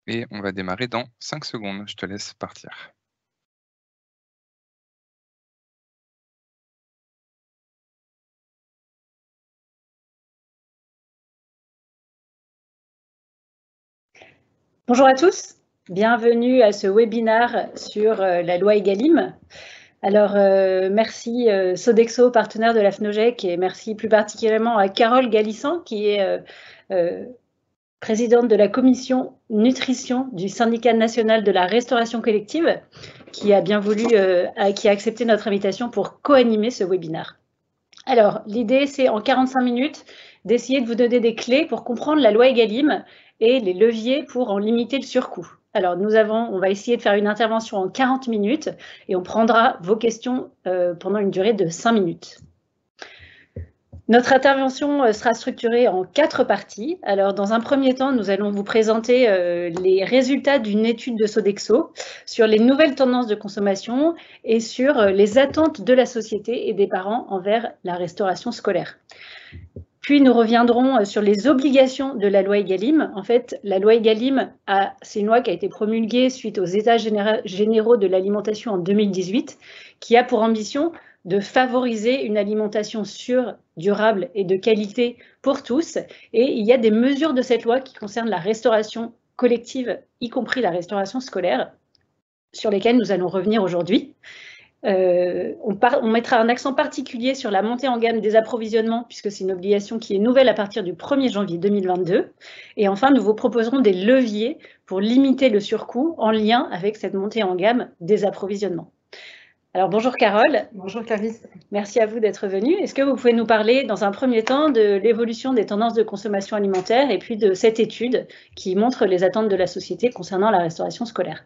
et on va démarrer dans 5 secondes. Je te laisse partir. Bonjour à tous, bienvenue à ce webinaire sur la loi Egalim. Alors, merci Sodexo, partenaire de la FNOGEC, et merci plus particulièrement à Carole Galissan, qui est présidente de la commission nutrition du syndicat national de la restauration collective, qui a bien voulu, qui a accepté notre invitation pour co-animer ce webinaire. Alors, l'idée, c'est en 45 minutes d'essayer de vous donner des clés pour comprendre la loi Egalim et les leviers pour en limiter le surcoût. Alors, on va essayer de faire une intervention en 40 minutes et on prendra vos questions pendant une durée de 5 minutes. Notre intervention sera structurée en 4 parties. Alors, dans un premier temps, nous allons vous présenter les résultats d'une étude de Sodexo sur les nouvelles tendances de consommation et sur les attentes de la société et des parents envers la restauration scolaire. Puis, nous reviendrons sur les obligations de la loi Egalim. En fait, la loi Egalim, c'est une loi qui a été promulguée suite aux États généraux de l'alimentation en 2018, qui a pour ambition de favoriser une alimentation sûre, durable et de qualité pour tous. Et il y a des mesures de cette loi qui concernent la restauration collective, y compris la restauration scolaire, sur lesquelles nous allons revenir aujourd'hui. On mettra un accent particulier sur la montée en gamme des approvisionnements, puisque c'est une obligation qui est nouvelle à partir du 1er janvier 2022. Et enfin, nous vous proposerons des leviers pour limiter le surcoût en lien avec cette montée en gamme des approvisionnements. Alors, bonjour Carole. Bonjour Clarisse. Merci à vous d'être venue. Est-ce que vous pouvez nous parler dans un premier temps de l'évolution des tendances de consommation alimentaire et puis de cette étude qui montre les attentes de la société concernant la restauration scolaire?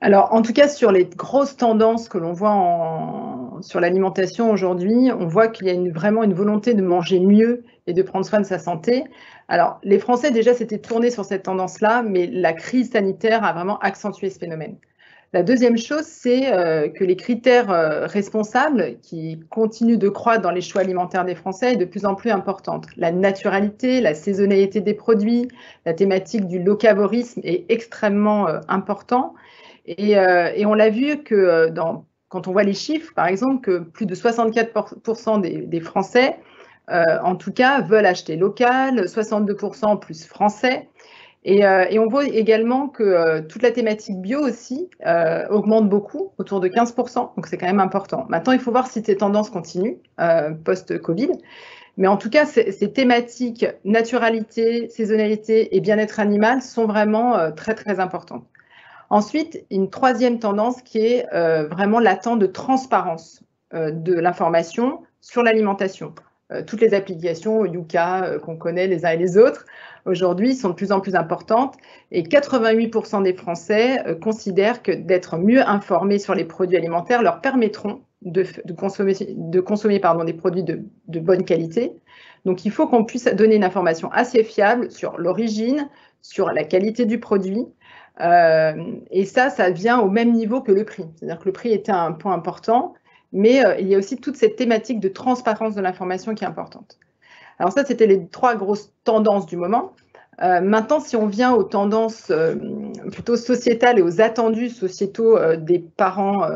Alors, en tout cas, sur les grosses tendances que l'on voit sur l'alimentation aujourd'hui, on voit qu'il y a vraiment une volonté de manger mieux et de prendre soin de sa santé. Alors, les Français déjà s'étaient tournés sur cette tendance-là, mais la crise sanitaire a vraiment accentué ce phénomène. La deuxième chose, c'est que les critères responsables qui continuent de croître dans les choix alimentaires des Français est de plus en plus importante. La naturalité, la saisonnalité des produits, la thématique du locavorisme est extrêmement important. Et on l'a vu que quand on voit les chiffres, par exemple, que plus de 64% des Français, en tout cas, veulent acheter local, 62% plus français. Et on voit également que toute la thématique bio aussi augmente beaucoup, autour de 15%, donc c'est quand même important. Maintenant, il faut voir si ces tendances continuent post-Covid. Mais en tout cas, ces thématiques naturalité, saisonnalité et bien-être animal sont vraiment très, très importantes. Ensuite, une troisième tendance qui est vraiment l'attente de transparence de l'information sur l'alimentation. Toutes les applications Yuka qu'on connaît les uns et les autres, aujourd'hui, sont de plus en plus importantes et 88% des Français considèrent que d'être mieux informés sur les produits alimentaires leur permettront de consommer des produits de bonne qualité. Donc, il faut qu'on puisse donner une information assez fiable sur l'origine, sur la qualité du produit. Et ça vient au même niveau que le prix. C'est-à-dire que le prix était un point important, mais il y a aussi toute cette thématique de transparence de l'information qui est importante. Alors ça, c'était les 3 grosses tendances du moment. Maintenant, si on vient aux tendances plutôt sociétales et aux attendus sociétaux des parents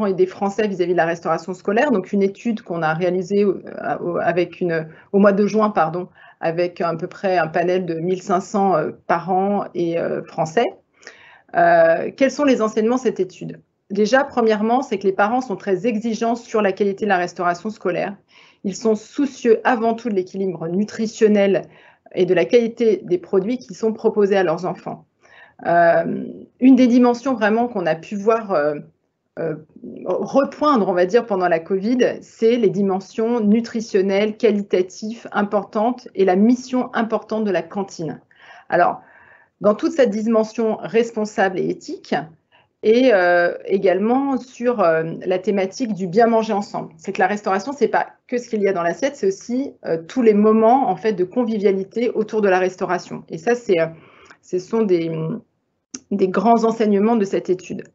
et des Français vis-à-vis de la restauration scolaire, donc une étude qu'on a réalisée au mois de juin, avec à peu près un panel de 1500 parents et Français. Quels sont les enseignements de cette étude? Déjà, premièrement, c'est que les parents sont très exigeants sur la qualité de la restauration scolaire. Ils sont soucieux avant tout de l'équilibre nutritionnel et de la qualité des produits qui sont proposés à leurs enfants. Une des dimensions vraiment qu'on a pu voir repoindre, on va dire, pendant la Covid, c'est les dimensions nutritionnelles, qualitatives importantes et la mission importante de la cantine. Alors, dans toute cette dimension responsable et éthique, et également sur la thématique du bien manger ensemble. C'est que la restauration, ce n'est pas que ce qu'il y a dans l'assiette, c'est aussi tous les moments en fait, de convivialité autour de la restauration. Et ça, ce sont des grands enseignements de cette étude.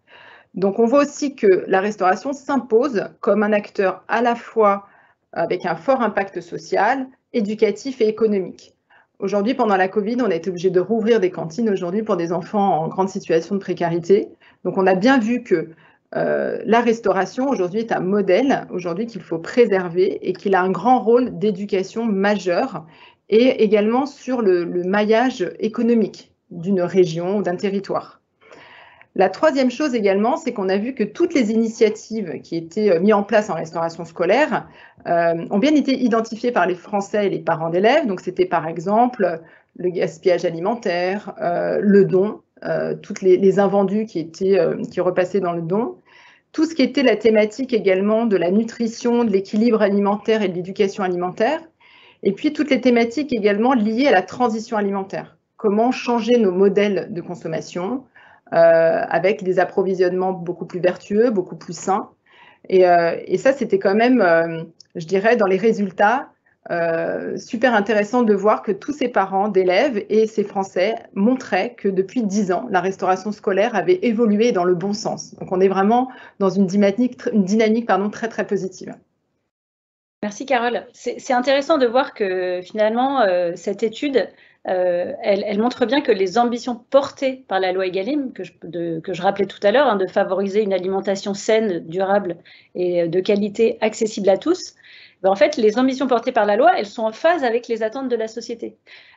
Donc, on voit aussi que la restauration s'impose comme un acteur à la fois avec un fort impact social, éducatif et économique. Aujourd'hui, pendant la Covid, on a été obligé de rouvrir des cantines aujourd'hui pour des enfants en grande situation de précarité. Donc, on a bien vu que la restauration aujourd'hui est un modèle aujourd'hui qu'il faut préserver et qu'il a un grand rôle d'éducation majeur et également sur le maillage économique d'une région ou d'un territoire. La troisième chose également, c'est qu'on a vu que toutes les initiatives qui étaient mises en place en restauration scolaire ont bien été identifiées par les Français et les parents d'élèves. Donc, c'était par exemple le gaspillage alimentaire, le don, toutes les invendus qui repassaient dans le don. Tout ce qui était la thématique également de la nutrition, de l'équilibre alimentaire et de l'éducation alimentaire. Et puis, toutes les thématiques également liées à la transition alimentaire. Comment changer nos modèles de consommation avec des approvisionnements beaucoup plus vertueux, beaucoup plus sains. Et ça, c'était quand même, je dirais, dans les résultats, super intéressant de voir que tous ces parents d'élèves et ces Français montraient que depuis 10 ans, la restauration scolaire avait évolué dans le bon sens. Donc, on est vraiment dans une dynamique très, très positive. Merci, Carole. C'est intéressant de voir que finalement, cette étude, elle montre bien que les ambitions portées par la loi Egalim, que je rappelais tout à l'heure, de favoriser une alimentation saine, durable et de qualité accessible à tous, en fait, les ambitions portées par la loi, elles sont en phase avec les attentes de la société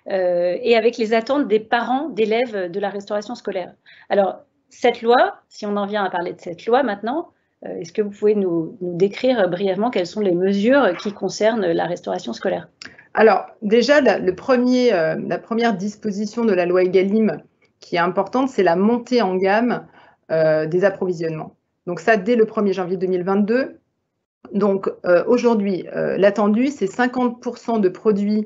et avec les attentes des parents d'élèves de la restauration scolaire. Alors, cette loi, si on en vient à parler de cette loi maintenant, est-ce que vous pouvez nous décrire brièvement quelles sont les mesures qui concernent la restauration scolaire? Alors, déjà, la première disposition de la loi Egalim qui est importante, c'est la montée en gamme des approvisionnements. Donc ça, dès le 1er janvier 2022. Donc aujourd'hui, l'attendu, c'est 50% de produits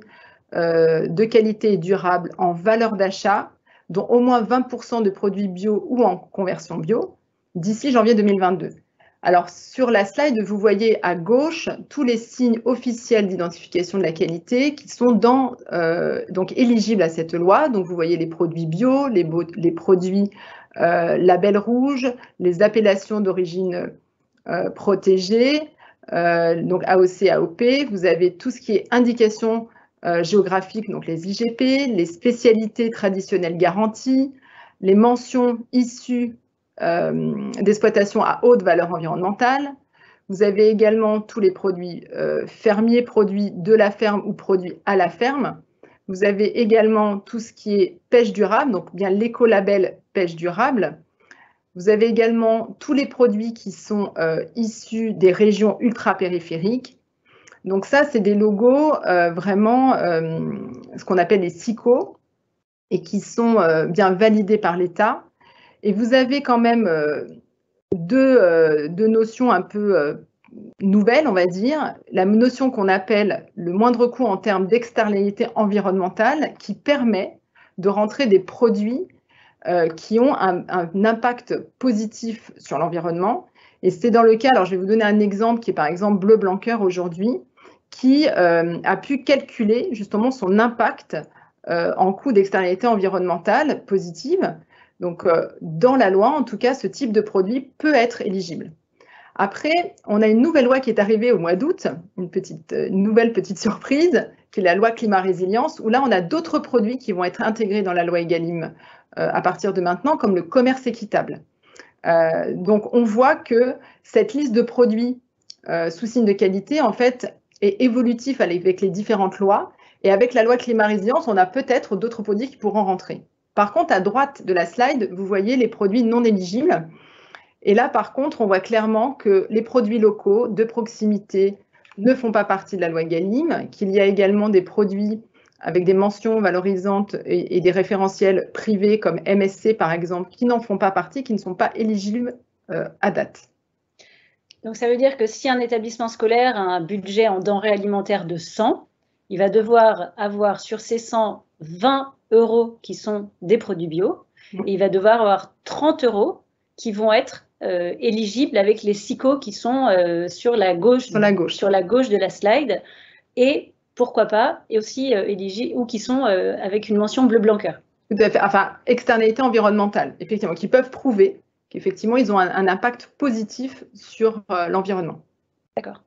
de qualité et durable en valeur d'achat, dont au moins 20% de produits bio ou en conversion bio, d'ici janvier 2022. Alors, sur la slide, vous voyez à gauche tous les signes officiels d'identification de la qualité qui sont donc éligibles à cette loi. Donc, vous voyez les produits bio, les produits label rouge, les appellations d'origine protégée, donc AOC, AOP. Vous avez tout ce qui est indication géographique, donc les IGP, les spécialités traditionnelles garanties, les mentions issues d'exploitation à haute valeur environnementale. Vous avez également tous les produits fermiers, produits de la ferme ou produits à la ferme. Vous avez également tout ce qui est pêche durable, donc bien l'écolabel pêche durable. Vous avez également tous les produits qui sont issus des régions ultra-périphériques. Donc ça, c'est des logos vraiment ce qu'on appelle les SICO et qui sont bien validés par l'État. Et vous avez quand même deux notions un peu nouvelles, on va dire. La notion qu'on appelle le moindre coût en termes d'externalité environnementale qui permet de rentrer des produits qui ont un impact positif sur l'environnement. Et c'est dans le cas, alors je vais vous donner un exemple qui est par exemple Bleu Blanc Cœur aujourd'hui, qui a pu calculer justement son impact en coût d'externalité environnementale positive. Donc, dans la loi, en tout cas, ce type de produit peut être éligible. Après, on a une nouvelle loi qui est arrivée au mois d'août, une nouvelle petite surprise, qui est la loi Climat Résilience, où là, on a d'autres produits qui vont être intégrés dans la loi Egalim à partir de maintenant, comme le commerce équitable. Donc, on voit que cette liste de produits sous signe de qualité, en fait, est évolutive avec les différentes lois. Et avec la loi Climat Résilience, on a peut-être d'autres produits qui pourront rentrer. Par contre, à droite de la slide, vous voyez les produits non éligibles. Et là, par contre, on voit clairement que les produits locaux de proximité ne font pas partie de la loi Egalim, qu'il y a également des produits avec des mentions valorisantes et des référentiels privés comme MSC, par exemple, qui n'en font pas partie, qui ne sont pas éligibles à date. Donc, ça veut dire que si un établissement scolaire a un budget en denrées alimentaires de 100, il va devoir avoir sur ces 100, 20 € qui sont des produits bio, et il va devoir avoir 30 € qui vont être éligibles avec les SICO qui sont sur la gauche de la slide, et pourquoi pas, et aussi éligibles, ou qui sont avec une mention Bleu Blanc Cœur. Tout à fait, enfin, externalité environnementale, effectivement, qui peuvent prouver qu'effectivement, ils ont un impact positif sur l'environnement. D'accord.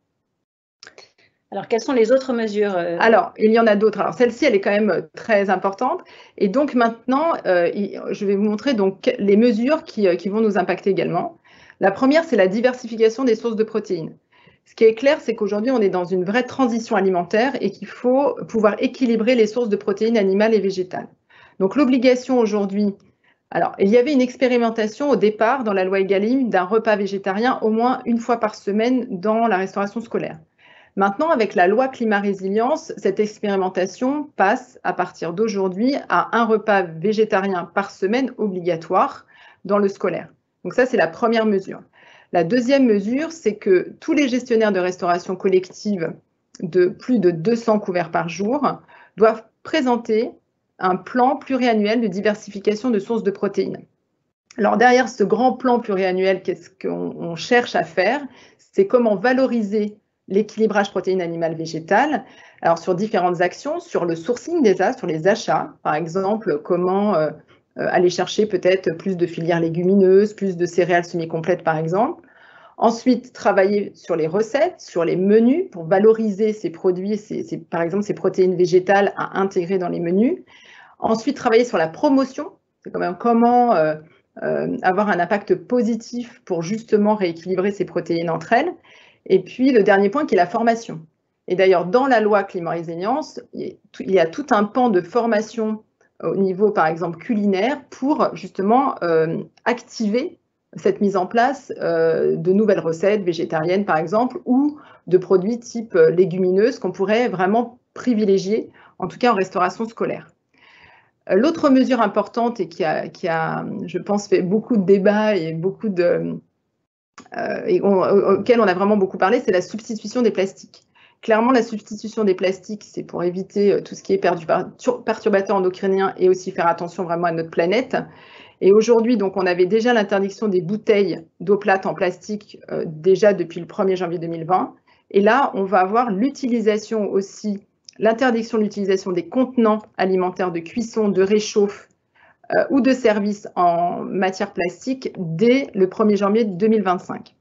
Alors, quelles sont les autres mesures Alors, il y en a d'autres. Alors, celle-ci, elle est quand même très importante. Et donc, maintenant, je vais vous montrer donc, les mesures qui vont nous impacter également. La première, c'est la diversification des sources de protéines. Ce qui est clair, c'est qu'aujourd'hui, on est dans une vraie transition alimentaire et qu'il faut pouvoir équilibrer les sources de protéines animales et végétales. Donc, l'obligation aujourd'hui, alors, il y avait une expérimentation au départ dans la loi Egalim d'un repas végétarien au moins une fois par semaine dans la restauration scolaire. Maintenant, avec la loi climat résilience, cette expérimentation passe à partir d'aujourd'hui à un repas végétarien par semaine obligatoire dans le scolaire. Donc ça, c'est la première mesure. La deuxième mesure, c'est que tous les gestionnaires de restauration collective de plus de 200 couverts par jour doivent présenter un plan pluriannuel de diversification de sources de protéines. Alors derrière ce grand plan pluriannuel, qu'est-ce qu'on cherche à faire? C'est comment valoriser l'équilibrage protéines animales végétales, alors sur différentes actions, sur le sourcing déjà, sur les achats, par exemple, comment aller chercher peut-être plus de filières légumineuses, plus de céréales semi-complètes par exemple. Ensuite, travailler sur les recettes, sur les menus pour valoriser ces produits, par exemple ces protéines végétales à intégrer dans les menus. Ensuite, travailler sur la promotion, c'est quand même comment avoir un impact positif pour justement rééquilibrer ces protéines entre elles. Et puis, le dernier point qui est la formation. Et d'ailleurs, dans la loi climat résilience, il y a tout un pan de formation au niveau, par exemple, culinaire pour justement activer cette mise en place de nouvelles recettes végétariennes, par exemple, ou de produits type légumineuses qu'on pourrait vraiment privilégier, en tout cas en restauration scolaire. L'autre mesure importante et qui a, je pense, fait beaucoup de débats et auquel on a vraiment beaucoup parlé, c'est la substitution des plastiques. Clairement, la substitution des plastiques, c'est pour éviter tout ce qui est perturbateurs endocriniens et aussi faire attention vraiment à notre planète. Et aujourd'hui, donc, on avait déjà l'interdiction des bouteilles d'eau plate en plastique déjà depuis le 1er janvier 2020. Et là, on va avoir l'utilisation aussi, l'interdiction de l'utilisation des contenants alimentaires de cuisson, de réchauffe ou de service en matière plastique dès le 1er janvier 2025.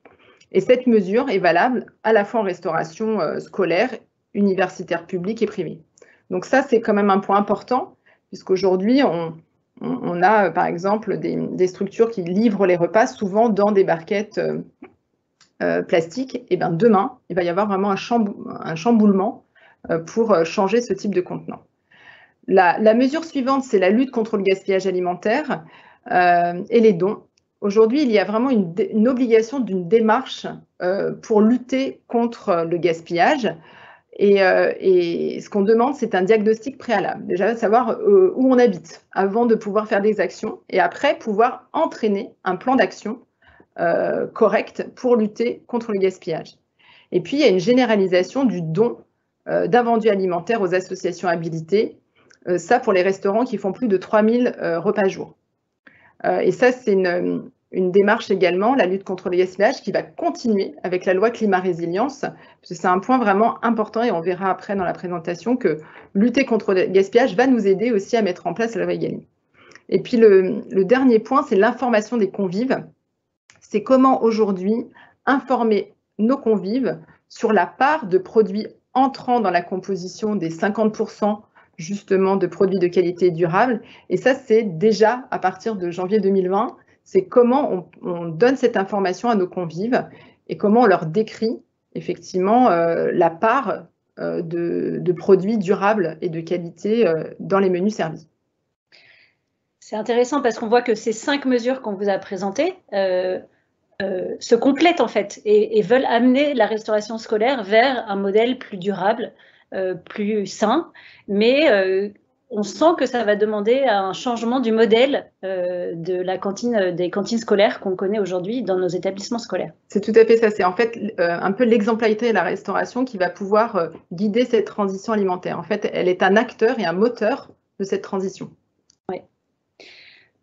Et cette mesure est valable à la fois en restauration scolaire, universitaire publique et privée. Donc ça, c'est quand même un point important, puisqu'aujourd'hui, on a par exemple des structures qui livrent les repas souvent dans des barquettes plastiques. Et bien demain, il va y avoir vraiment un chamboulement pour changer ce type de contenant. La mesure suivante, c'est la lutte contre le gaspillage alimentaire et les dons. Aujourd'hui, il y a vraiment une obligation d'une démarche pour lutter contre le gaspillage. Et ce qu'on demande, c'est un diagnostic préalable. Déjà, savoir où on habite avant de pouvoir faire des actions et après pouvoir entraîner un plan d'action correct pour lutter contre le gaspillage. Et puis, il y a une généralisation du don d'invendus alimentaires aux associations habilitées. Ça, pour les restaurants qui font plus de 3000 repas jour. Et ça, c'est une démarche également, la lutte contre le gaspillage, qui va continuer avec la loi climat résilience, parce que c'est un point vraiment important et on verra après dans la présentation que lutter contre le gaspillage va nous aider aussi à mettre en place la loi Egalim. Et puis le dernier point, c'est l'information des convives. C'est comment aujourd'hui informer nos convives sur la part de produits entrant dans la composition des 50% justement de produits de qualité durable. Et ça, c'est déjà à partir de janvier 2020, c'est comment on donne cette information à nos convives et comment on leur décrit effectivement la part de produits durables et de qualité dans les menus servis. C'est intéressant parce qu'on voit que ces 5 mesures qu'on vous a présentées se complètent en fait et veulent amener la restauration scolaire vers un modèle plus durable, plus sain, mais on sent que ça va demander un changement du modèle des cantines scolaires qu'on connaît aujourd'hui dans nos établissements scolaires. C'est tout à fait ça, c'est en fait un peu l'exemplarité de la restauration qui va pouvoir guider cette transition alimentaire. En fait, elle est un acteur et un moteur de cette transition. Oui.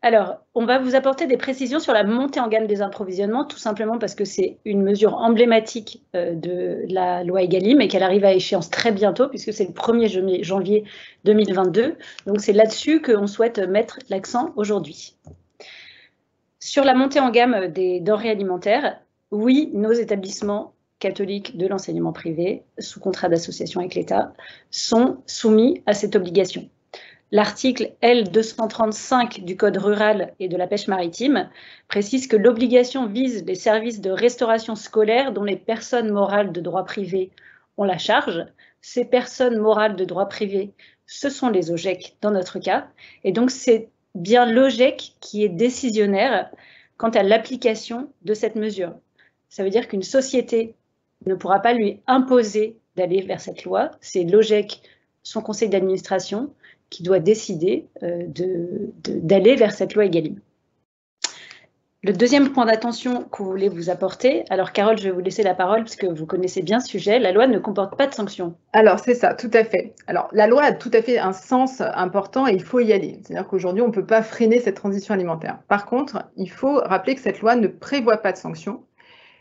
Alors, on va vous apporter des précisions sur la montée en gamme des approvisionnements, tout simplement parce que c'est une mesure emblématique de la loi Egalim et qu'elle arrive à échéance très bientôt, puisque c'est le 1er janvier 2022. Donc, c'est là-dessus qu'on souhaite mettre l'accent aujourd'hui. Sur la montée en gamme des denrées alimentaires, oui, nos établissements catholiques de l'enseignement privé, sous contrat d'association avec l'État, sont soumis à cette obligation. L'article L235 du Code rural et de la pêche maritime précise que l'obligation vise les services de restauration scolaire dont les personnes morales de droit privé ont la charge. Ces personnes morales de droit privé, ce sont les OGEC dans notre cas. Et donc, c'est bien l'OGEC qui est décisionnaire quant à l'application de cette mesure. Ça veut dire qu'une société ne pourra pas lui imposer d'aller vers cette loi. C'est l'OGEC, son conseil d'administration, qui doit décider d'aller vers cette loi Egalim. Le deuxième point d'attention que vous voulez vous apporter, alors Carole, je vais vous laisser la parole parce que vous connaissez bien ce sujet, la loi ne comporte pas de sanctions. Alors c'est ça, tout à fait. Alors la loi a tout à fait un sens important et il faut y aller. C'est-à-dire qu'aujourd'hui, on ne peut pas freiner cette transition alimentaire. Par contre, il faut rappeler que cette loi ne prévoit pas de sanctions.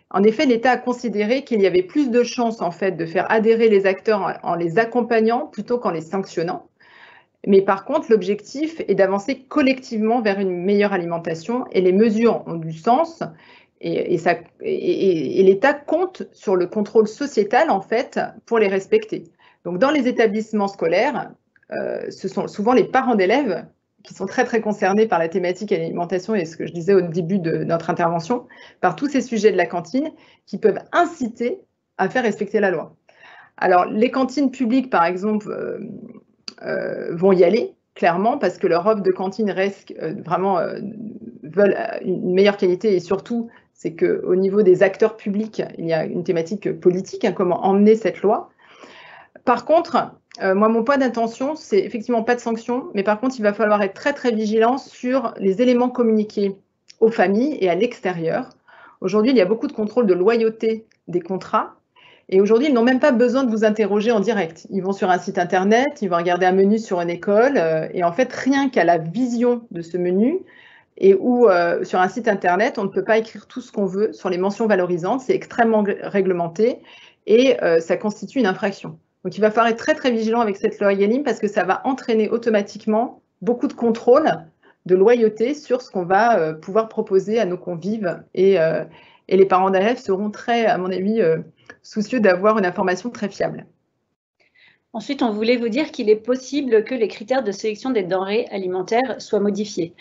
En effet, l'État a considéré qu'il y avait plus de chances en fait de faire adhérer les acteurs en les accompagnant plutôt qu'en les sanctionnant. Mais par contre, l'objectif est d'avancer collectivement vers une meilleure alimentation et les mesures ont du sens et l'État compte sur le contrôle sociétal en fait pour les respecter. Donc dans les établissements scolaires, ce sont souvent les parents d'élèves qui sont très concernés par la thématique alimentation et ce que je disais au début de notre intervention, par tous ces sujets de la cantine qui peuvent inciter à faire respecter la loi. Alors les cantines publiques par exemple vont y aller, clairement, parce que leur offre de cantine reste veulent une meilleure qualité et surtout, c'est qu'au niveau des acteurs publics, il y a une thématique politique, comment emmener cette loi. Par contre, moi, mon point d'intention, c'est effectivement pas de sanctions, mais par contre, il va falloir être très vigilant sur les éléments communiqués aux familles et à l'extérieur. Aujourd'hui, il y a beaucoup de contrôle de loyauté des contrats. Et aujourd'hui, ils n'ont même pas besoin de vous interroger en direct. Ils vont sur un site internet, ils vont regarder un menu sur une école, et en fait, rien qu'à la vision de ce menu, et où sur un site internet, on ne peut pas écrire tout ce qu'on veut sur les mentions valorisantes, c'est extrêmement réglementé, et ça constitue une infraction. Donc il va falloir être très vigilant avec cette loi Egalim, parce que ça va entraîner automatiquement beaucoup de contrôle, de loyauté sur ce qu'on va pouvoir proposer à nos convives, et les parents d'élèves seront très, à mon avis, soucieux d'avoir une information très fiable. Ensuite, on voulait vous dire qu'il est possible que les critères de sélection des denrées alimentaires soient modifiés.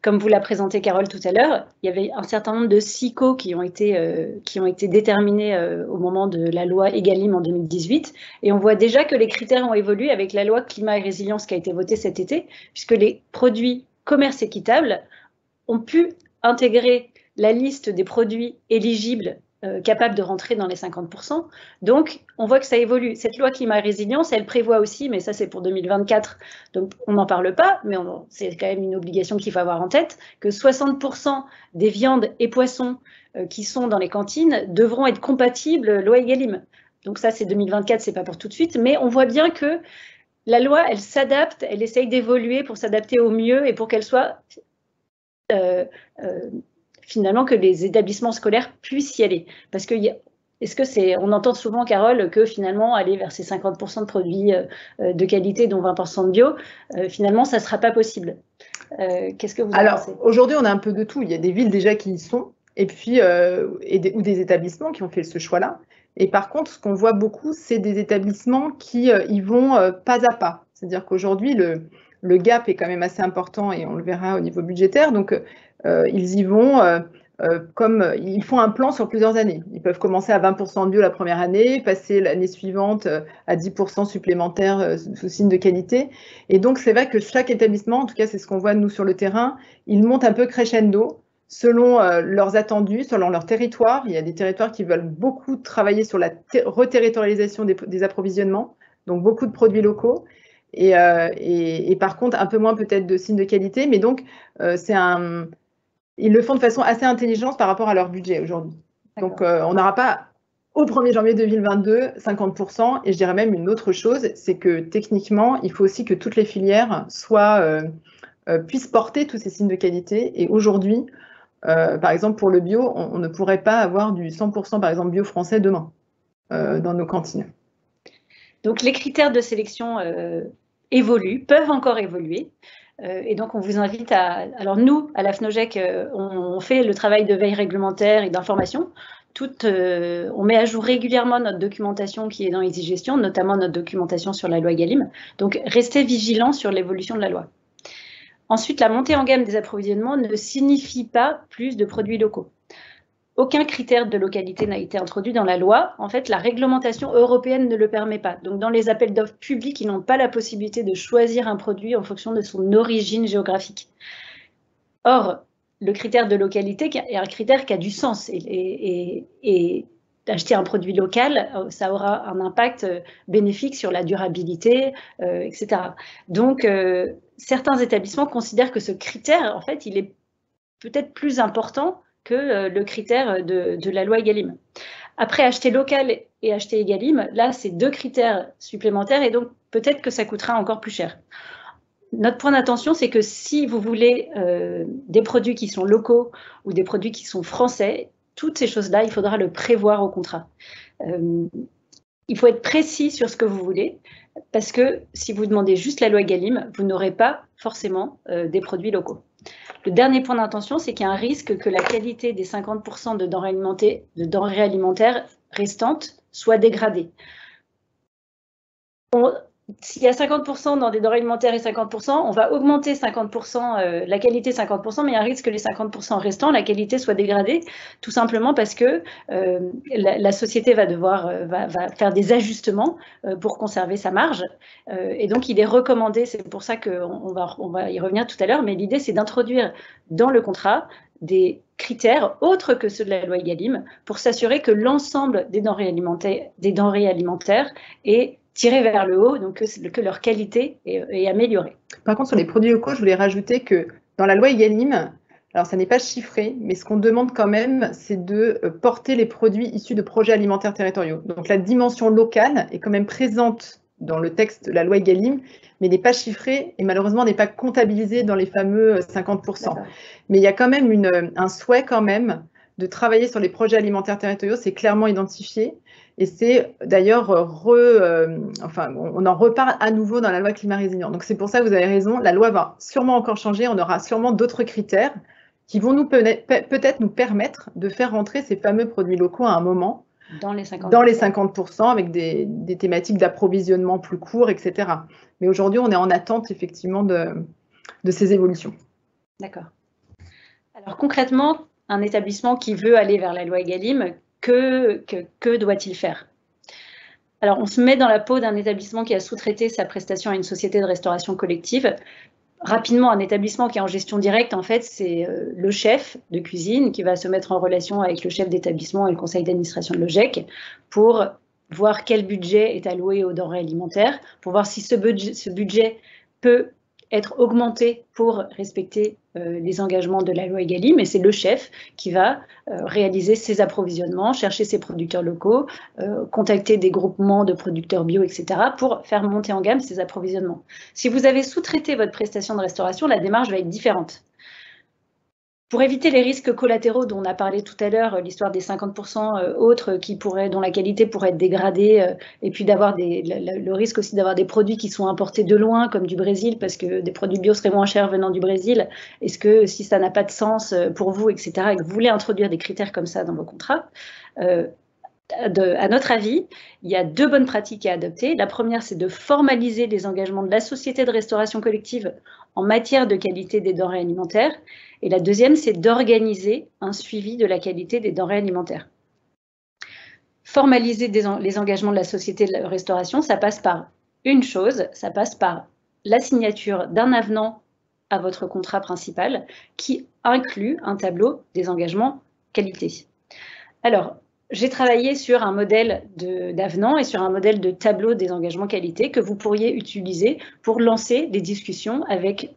Comme vous l'a présenté Carole tout à l'heure, il y avait un certain nombre de SICO qui ont été déterminés au moment de la loi Egalim en 2018. Et on voit déjà que les critères ont évolué avec la loi Climat et Résilience qui a été votée cet été, puisque les produits commerce équitable ont pu intégrer la liste des produits éligibles capables de rentrer dans les 50%. Donc, on voit que ça évolue. Cette loi Climat et Résilience, elle prévoit aussi, mais ça c'est pour 2024, donc on n'en parle pas, mais c'est quand même une obligation qu'il faut avoir en tête, que 60% des viandes et poissons qui sont dans les cantines devront être compatibles loi Egalim. Donc ça c'est 2024, c'est pas pour tout de suite, mais on voit bien que la loi, elle s'adapte, elle essaye d'évoluer pour s'adapter au mieux et pour qu'elle soit finalement que les établissements scolaires puissent y aller. Parce que on entend souvent, Carole, que finalement, aller vers ces 50% de produits de qualité, dont 20% de bio, finalement, ça ne sera pas possible. Qu'est-ce que vous en pensez ? Alors, aujourd'hui, on a un peu de tout. Il y a des villes déjà qui y sont, et puis, ou des établissements qui ont fait ce choix-là. Et par contre, ce qu'on voit beaucoup, c'est des établissements qui y vont pas à pas. C'est-à-dire qu'aujourd'hui, le gap est quand même assez important, et on le verra au niveau budgétaire. Donc, ils y vont comme ils font un plan sur plusieurs années. Ils peuvent commencer à 20% de bio la première année, passer l'année suivante à 10% supplémentaires sous signe de qualité. Et donc, c'est vrai que chaque établissement, en tout cas, c'est ce qu'on voit nous sur le terrain, ils montent un peu crescendo selon leurs attendus, selon leur territoire. Il y a des territoires qui veulent beaucoup travailler sur la reterritorialisation des approvisionnements, donc beaucoup de produits locaux. Et par contre, un peu moins peut-être de signes de qualité. Mais donc, ils le font de façon assez intelligente par rapport à leur budget aujourd'hui. Donc, on n'aura pas au 1er janvier 2022 50%. Et je dirais même une autre chose, c'est que techniquement, il faut aussi que toutes les filières puissent porter tous ces signes de qualité. Et aujourd'hui, par exemple, pour le bio, on ne pourrait pas avoir du 100% par exemple bio français demain dans nos cantines. Donc, les critères de sélection évoluent, peuvent encore évoluer. Et donc, on vous invite à… Alors, nous, à la FNOGEC, on fait le travail de veille réglementaire et d'information. on met à jour régulièrement notre documentation qui est dans EasyGestion, notamment notre documentation sur la loi Egalim. Donc, restez vigilants sur l'évolution de la loi. Ensuite, la montée en gamme des approvisionnements ne signifie pas plus de produits locaux. Aucun critère de localité n'a été introduit dans la loi. En fait, la réglementation européenne ne le permet pas. Donc, dans les appels d'offres publics, ils n'ont pas la possibilité de choisir un produit en fonction de son origine géographique. Or, le critère de localité est un critère qui a du sens. Et acheter un produit local, ça aura un impact bénéfique sur la durabilité, etc. Donc, certains établissements considèrent que ce critère, en fait, il est peut-être plus important que le critère de la loi Egalim. Après, acheter local et acheter Egalim, là, c'est 2 critères supplémentaires et donc peut-être que ça coûtera encore plus cher. Notre point d'attention, c'est que si vous voulez des produits qui sont locaux ou des produits qui sont français, toutes ces choses-là, il faudra le prévoir au contrat. Il faut être précis sur ce que vous voulez, parce que si vous demandez juste la loi Egalim, vous n'aurez pas forcément des produits locaux. Le dernier point d'attention, c'est qu'il y a un risque que la qualité des 50% de denrées alimentaires restantes soit dégradée. S'il y a 50% dans des denrées alimentaires et 50%, on va augmenter 50%, la qualité 50%, mais il y a un risque que les 50% restants, la qualité soit dégradée, tout simplement parce que la société va faire des ajustements pour conserver sa marge. Et donc, il est recommandé, c'est pour ça qu'on va y revenir tout à l'heure, mais l'idée, c'est d'introduire dans le contrat des critères autres que ceux de la loi Egalim pour s'assurer que l'ensemble des denrées alimentaires est tiré vers le haut, donc que leur qualité est améliorée. Par contre, sur les produits locaux, je voulais rajouter que dans la loi Egalim, alors ça n'est pas chiffré, mais ce qu'on demande quand même, c'est de porter les produits issus de projets alimentaires territoriaux. Donc la dimension locale est quand même présente dans le texte de la loi Egalim, mais n'est pas chiffrée et malheureusement n'est pas comptabilisée dans les fameux 50%. Mais il y a quand même un souhait quand même de travailler sur les projets alimentaires territoriaux, c'est clairement identifié. Et c'est d'ailleurs, on en reparle à nouveau dans la loi climat résilient. Donc c'est pour ça que vous avez raison, la loi va sûrement encore changer, on aura sûrement d'autres critères qui vont peut-être nous permettre de faire rentrer ces fameux produits locaux à un moment dans les 50% avec des thématiques d'approvisionnement plus courts, etc. Mais aujourd'hui, on est en attente effectivement de ces évolutions. D'accord. Alors concrètement, un établissement qui veut aller vers la loi Egalim, que doit-il faire? Alors, on se met dans la peau d'un établissement qui a sous-traité sa prestation à une société de restauration collective. Rapidement, un établissement qui est en gestion directe, en fait, c'est le chef de cuisine qui va se mettre en relation avec le chef d'établissement et le conseil d'administration de l'OGEC pour voir quel budget est alloué aux denrées alimentaires, pour voir si ce budget peut être augmenté pour respecter les engagements de la loi Egalim, et c'est le chef qui va réaliser ses approvisionnements, chercher ses producteurs locaux, contacter des groupements de producteurs bio, etc., pour faire monter en gamme ses approvisionnements. Si vous avez sous-traité votre prestation de restauration, la démarche va être différente. Pour éviter les risques collatéraux dont on a parlé tout à l'heure, l'histoire des 50% autres dont la qualité pourrait être dégradée, et puis d'avoir le risque aussi d'avoir des produits qui sont importés de loin, comme du Brésil, parce que des produits bio seraient moins chers venant du Brésil. Est-ce que si ça n'a pas de sens pour vous, etc., et que vous voulez introduire des critères comme ça dans vos contrats, à notre avis, il y a 2 bonnes pratiques à adopter. La première, c'est de formaliser les engagements de la société de restauration collective en matière de qualité des denrées alimentaires. Et la deuxième, c'est d'organiser un suivi de la qualité des denrées alimentaires. Formaliser les engagements de la société de restauration, ça passe par une chose, ça passe par la signature d'un avenant à votre contrat principal qui inclut un tableau des engagements qualité. Alors, j'ai travaillé sur un modèle d'avenant et sur un modèle de tableau des engagements qualité que vous pourriez utiliser pour lancer des discussions avec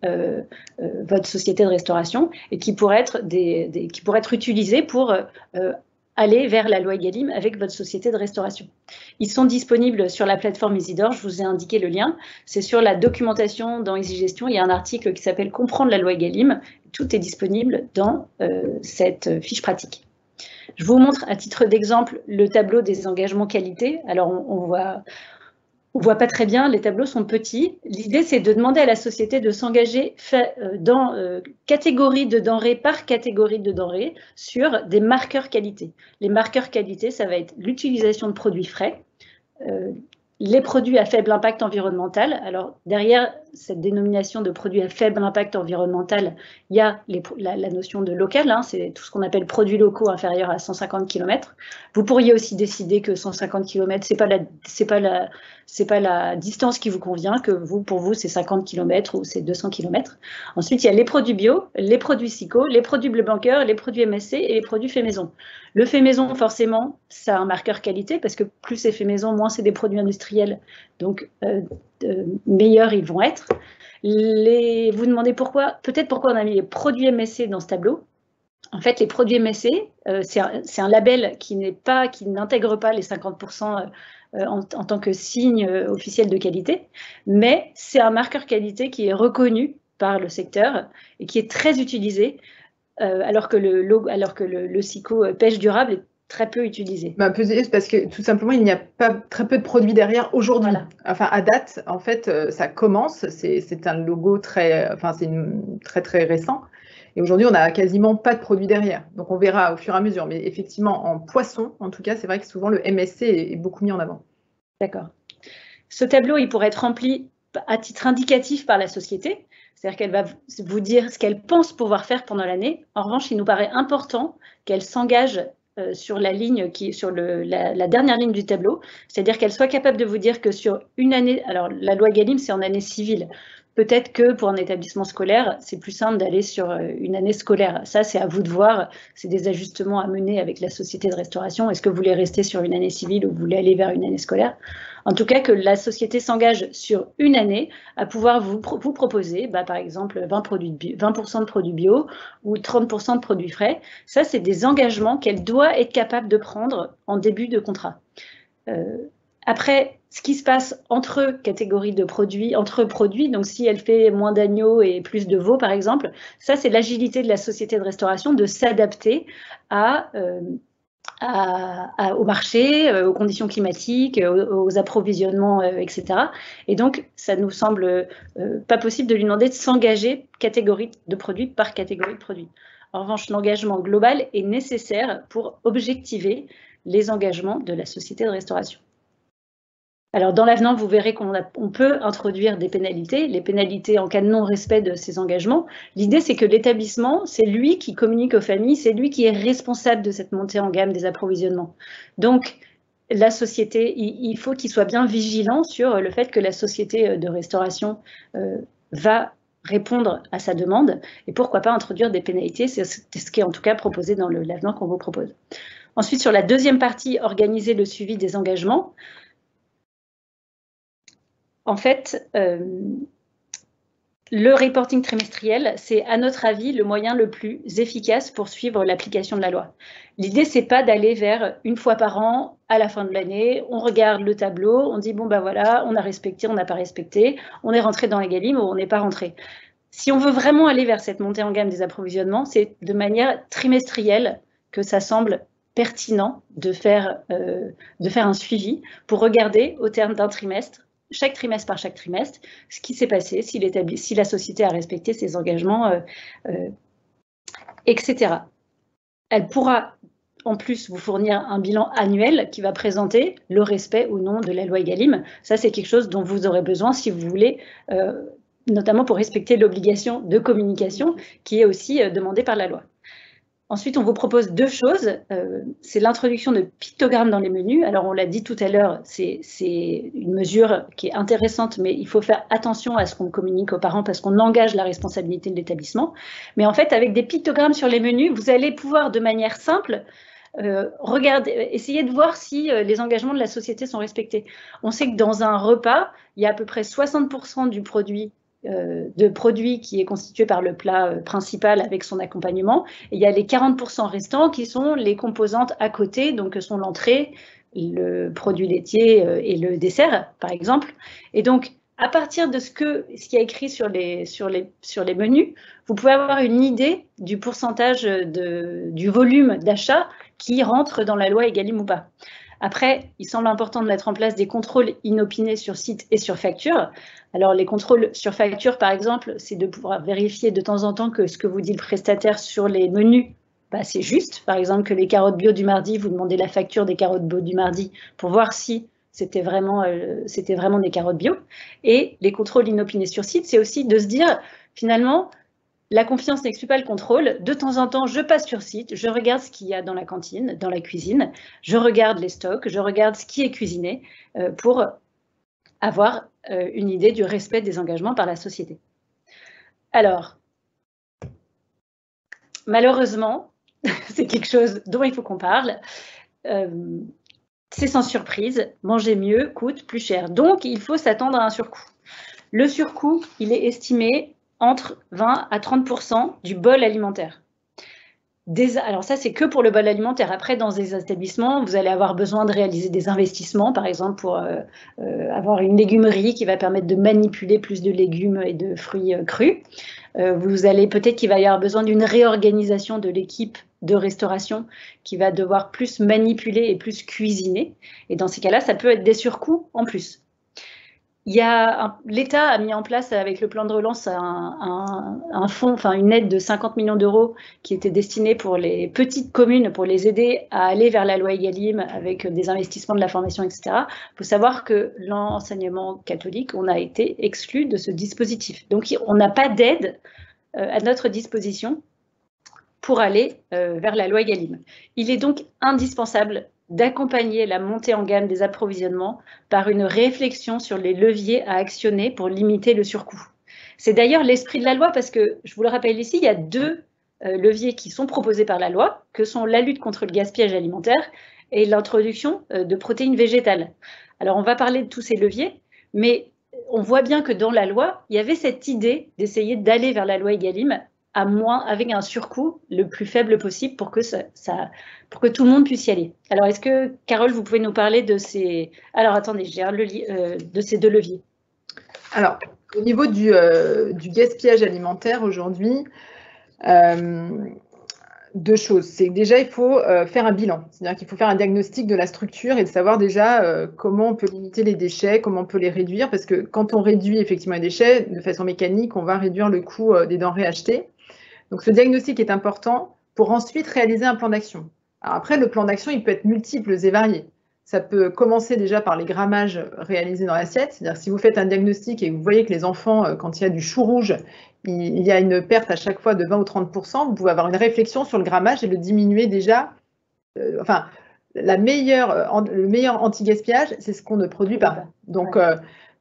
votre société de restauration et qui pourraient être utilisés pour aller vers la loi Egalim avec votre société de restauration. Ils sont disponibles sur la plateforme Isidore, je vous ai indiqué le lien. C'est sur la documentation dans EasyGestion, il y a un article qui s'appelle « Comprendre la loi Egalim ». Tout est disponible dans cette fiche pratique. Je vous montre à titre d'exemple le tableau des engagements qualité. Alors, On ne voit pas très bien, les tableaux sont petits. L'idée, c'est de demander à la société de s'engager dans catégorie de denrées par catégorie de denrées sur des marqueurs qualité. Les marqueurs qualité, ça va être l'utilisation de produits frais, les produits à faible impact environnemental. Alors, derrière cette dénomination de produits à faible impact environnemental, il y a la notion de local, hein, c'est tout ce qu'on appelle produits locaux inférieurs à 150 km. Vous pourriez aussi décider que 150 km, ce n'est pas la distance qui vous convient, que pour vous, c'est 50 km ou c'est 200 km. Ensuite, il y a les produits bio, les produits SICO, les produits Bleu Banqueur, les produits MSC et les produits fait maison. Le fait maison, forcément, ça a un marqueur qualité, parce que plus c'est fait maison, moins c'est des produits industriels, donc meilleurs ils vont être. Vous demandez peut-être pourquoi on a mis les produits MSC dans ce tableau. En fait, les produits MSC, c'est un label qui n'intègre pas les 50% en tant que signe officiel de qualité, mais c'est un marqueur qualité qui est reconnu par le secteur et qui est très utilisé, alors que le SICO pêche durable est très peu utilisé. Parce que tout simplement, il n'y a pas très peu de produits derrière aujourd'hui. Voilà. Enfin, à date, en fait, ça commence. C'est un logo très récent. Et aujourd'hui, on n'a quasiment pas de produits derrière. Donc, on verra au fur et à mesure. Mais effectivement, en poisson, en tout cas, c'est vrai que souvent, le MSC est beaucoup mis en avant. D'accord. Ce tableau, il pourrait être rempli à titre indicatif par la société. C'est-à-dire qu'elle va vous dire ce qu'elle pense pouvoir faire pendant l'année. En revanche, il nous paraît important qu'elle s'engage sur la ligne la dernière ligne du tableau, c'est-à-dire qu'elle soit capable de vous dire que sur une année, alors la loi Egalim, c'est en année civile. Peut-être que pour un établissement scolaire, c'est plus simple d'aller sur une année scolaire. Ça, c'est à vous de voir. C'est des ajustements à mener avec la société de restauration. Est-ce que vous voulez rester sur une année civile ou vous voulez aller vers une année scolaire? En tout cas, que la société s'engage sur une année à pouvoir vous proposer, par exemple, 20% de produits bio ou 30% de produits frais. Ça, c'est des engagements qu'elle doit être capable de prendre en début de contrat. Après, ce qui se passe entre catégories de produits, donc si elle fait moins d'agneaux et plus de veaux, par exemple, ça, c'est l'agilité de la société de restauration de s'adapter au marché, aux conditions climatiques, aux approvisionnements, etc. Et donc, ça nous semble pas possible de lui demander de s'engager catégorie de produits par catégorie de produits. En revanche, l'engagement global est nécessaire pour objectiver les engagements de la société de restauration. Alors, dans l'avenant, vous verrez qu'on peut introduire des pénalités, les pénalités en cas de non-respect de ces engagements. L'idée, c'est que l'établissement, c'est lui qui communique aux familles, c'est lui qui est responsable de cette montée en gamme des approvisionnements. Donc, la société, il faut qu'il soit bien vigilant sur le fait que la société de restauration va répondre à sa demande et pourquoi pas introduire des pénalités, c'est ce qui est en tout cas proposé dans l'avenant qu'on vous propose. Ensuite, sur la deuxième partie, organiser le suivi des engagements. En fait, le reporting trimestriel, c'est à notre avis le moyen le plus efficace pour suivre l'application de la loi. L'idée, c'est pas d'aller vers une fois par an, à la fin de l'année, on regarde le tableau, on dit bon voilà, on a respecté, on n'a pas respecté, on est rentré dans Egalim ou on n'est pas rentré. Si on veut vraiment aller vers cette montée en gamme des approvisionnements, c'est de manière trimestrielle que ça semble pertinent de faire un suivi pour regarder au terme d'un trimestre, chaque trimestre par chaque trimestre, ce qui s'est passé, si la société a respecté ses engagements, etc. Elle pourra en plus vous fournir un bilan annuel qui va présenter le respect ou non de la loi Egalim. Ça, c'est quelque chose dont vous aurez besoin si vous voulez, notamment pour respecter l'obligation de communication qui est aussi demandée par la loi. Ensuite, on vous propose deux choses. C'est l'introduction de pictogrammes dans les menus. Alors, on l'a dit tout à l'heure, c'est une mesure qui est intéressante, mais il faut faire attention à ce qu'on communique aux parents parce qu'on engage la responsabilité de l'établissement. Mais en fait, avec des pictogrammes sur les menus, vous allez pouvoir, de manière simple, essayer de voir si les engagements de la société sont respectés. On sait que dans un repas, il y a à peu près 60% du produit qui est constitué par le plat principal avec son accompagnement. Et il y a les 40% restants qui sont les composantes à côté, donc sont l'entrée, le produit laitier et le dessert, par exemple. Et donc, à partir de ce qui est écrit sur les menus, vous pouvez avoir une idée du pourcentage du volume d'achat qui rentre dans la loi Egalim ou pas. Après, il semble important de mettre en place des contrôles inopinés sur site et sur facture. Alors, les contrôles sur facture, par exemple, c'est de pouvoir vérifier de temps en temps que ce que vous dit le prestataire sur les menus, bah, c'est juste. Par exemple, que les carottes bio du mardi, vous demandez la facture des carottes bio du mardi pour voir si c'était vraiment des carottes bio. Et les contrôles inopinés sur site, c'est aussi de se dire, finalement, la confiance n'exclut pas le contrôle. De temps en temps, je passe sur site, je regarde ce qu'il y a dans la cantine, dans la cuisine, je regarde les stocks, je regarde ce qui est cuisiné pour avoir une idée du respect des engagements par la société. Alors, malheureusement, c'est quelque chose dont il faut qu'on parle. C'est sans surprise, manger mieux coûte plus cher. Donc, il faut s'attendre à un surcoût. Le surcoût, il est estimé entre 20 à 30% du bol alimentaire. Alors ça, c'est que pour le bol alimentaire. Après, dans des établissements, vous allez avoir besoin de réaliser des investissements, par exemple, pour avoir une légumerie qui va permettre de manipuler plus de légumes et de fruits crus. Vous allez peut-être qu'il va y avoir besoin d'une réorganisation de l'équipe de restauration qui va devoir plus manipuler et plus cuisiner. Et dans ces cas-là, ça peut être des surcoûts en plus. L'État a mis en place avec le plan de relance un fonds, enfin une aide de 50 millions d'euros qui était destinée pour les petites communes, pour les aider à aller vers la loi Egalim avec des investissements de la formation, etc. Il faut savoir que l'enseignement catholique, on a été exclu de ce dispositif. Donc on n'a pas d'aide à notre disposition pour aller vers la loi Egalim. Il est donc indispensable d'accompagner la montée en gamme des approvisionnements par une réflexion sur les leviers à actionner pour limiter le surcoût. C'est d'ailleurs l'esprit de la loi parce que, je vous le rappelle ici, il y a deux leviers qui sont proposés par la loi, que sont la lutte contre le gaspillage alimentaire et l'introduction de protéines végétales. Alors, on va parler de tous ces leviers, mais on voit bien que dans la loi, il y avait cette idée d'essayer d'aller vers la loi Egalim avec un surcoût le plus faible possible pour que tout le monde puisse y aller. Alors, est-ce que, Carole, vous pouvez nous parler de ces... Alors, attendez, de ces deux leviers. Alors, au niveau du gaspillage alimentaire aujourd'hui, deux choses. C'est que déjà, il faut faire un bilan. C'est-à-dire qu'il faut faire un diagnostic de la structure et de savoir déjà comment on peut limiter les déchets, comment on peut les réduire. Parce que quand on réduit effectivement les déchets, de façon mécanique, on va réduire le coût des denrées achetées. Donc, ce diagnostic est important pour ensuite réaliser un plan d'action. Alors après, le plan d'action, il peut être multiple et varié. Ça peut commencer déjà par les grammages réalisés dans l'assiette. C'est-à-dire si vous faites un diagnostic et que vous voyez que les enfants, quand il y a du chou rouge, il y a une perte à chaque fois de 20 ou 30%, vous pouvez avoir une réflexion sur le grammage et le diminuer déjà. Enfin, le meilleur anti-gaspillage, c'est ce qu'on ne produit pas. Donc,